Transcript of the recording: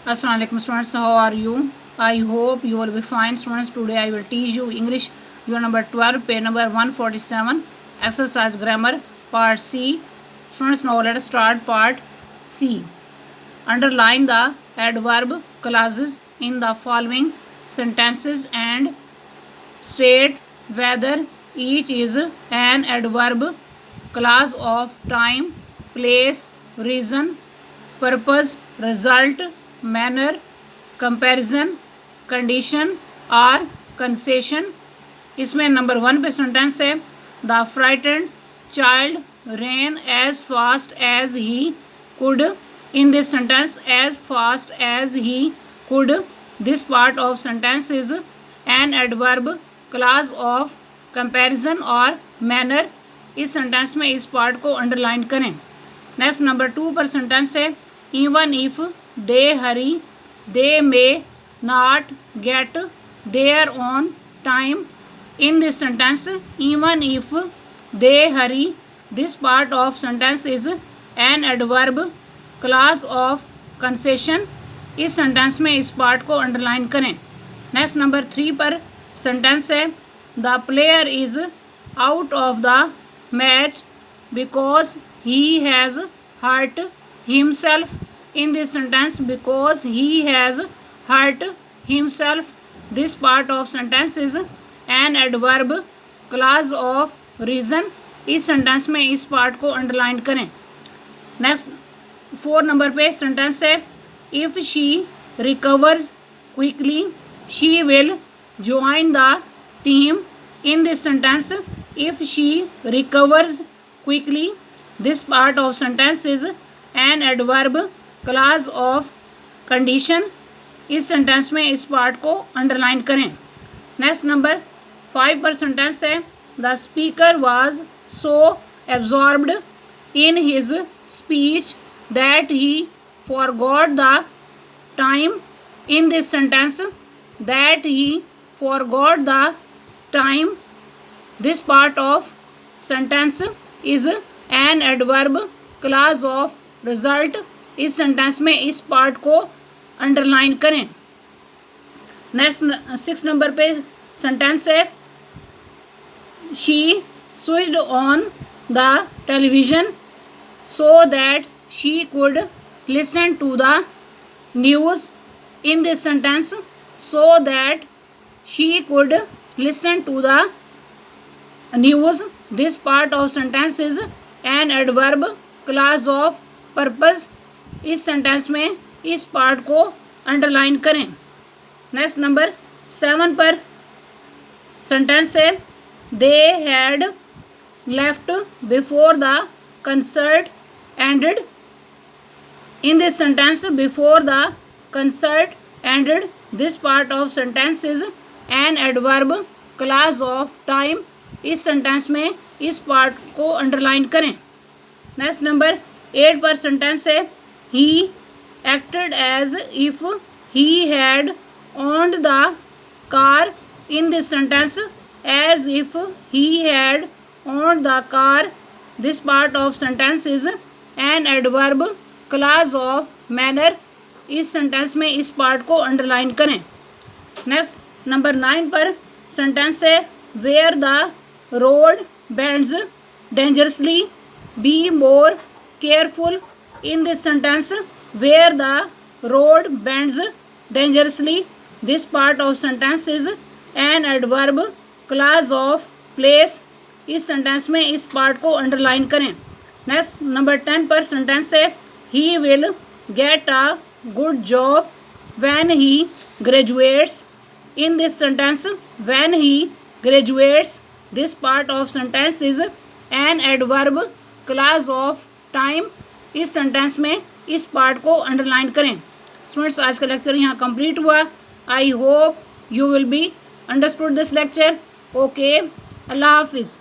Assalamu alaikum students, how are you? I hope you will be fine students. Today I will teach you English unit number 12, page number 147, exercise grammar part C. Students, now let us start part C. Underline the adverb clauses in the following sentences and state whether each is an adverb clause of time, place, reason, purpose, result, manner, comparison, condition और concession. इसमें number 1 पे sentence है the frightened child ran as fast as he could. In this sentence, as fast as he could, this part of sentence is an adverb clause of comparison और manner. इस sentence में इस part को underline करें। Next number 2 पर sentence है even if they hurry they may not get there on time. In this sentence even if they hurry, this part of sentence is an adverb clause of concession. इस sentence में इस part को underline करें। Next number 3 पर sentence है the player is out of the match because he has hurt himself. In this sentence, because he has hurt himself, this part of sentence is an adverb clause of reason. इस sentence में इस part को underline करें। Next 4 number पे sentence है if she recovers quickly she will join the team. In this sentence if she recovers quickly, this part of sentence is an adverb clause of condition. इस sentence में इस part को underline करें। Next number 5 पर sentence है the speaker was so absorbed in his speech that he forgot the time. In this sentence that he forgot the time, this part of sentence is an adverb clause of result. इस sentence में इस part को underline करें। Next 6 number पे sentence है she switched on the television so that she could listen to the news. In this sentence so that she could listen to the news, this part of sentence is an adverb clause of purpose. इस sentence में इस part को underline करें। Next number 7 पर sentence है they had left before the concert ended. In this sentence before the concert ended, this part of sentence is an adverb clause of time. इस sentence में इस part को underline करें। Next number 8 पर sentence है he acted as if he had owned the car. In this sentence as if he had owned the car, this part of sentence is an adverb clause of manner. इस sentence में इस part को underline करें। Next number 9 पर sentence है where the road bends dangerously, be more careful. In this sentence, where the road bends dangerously, this part of sentence is an adverb clause of place. इस sentence में इस part को underline करें। Next number 10 पर sentence है he will get a good job when he graduates. In this sentence, when he graduates, this part of sentence is an adverb clause of time. इस sentence में इस part को underline करें। Students, आज का lecture यहाँ complete हुआ। I hope you will be understood this lecture. Okay, अल्लाह हाफिज़।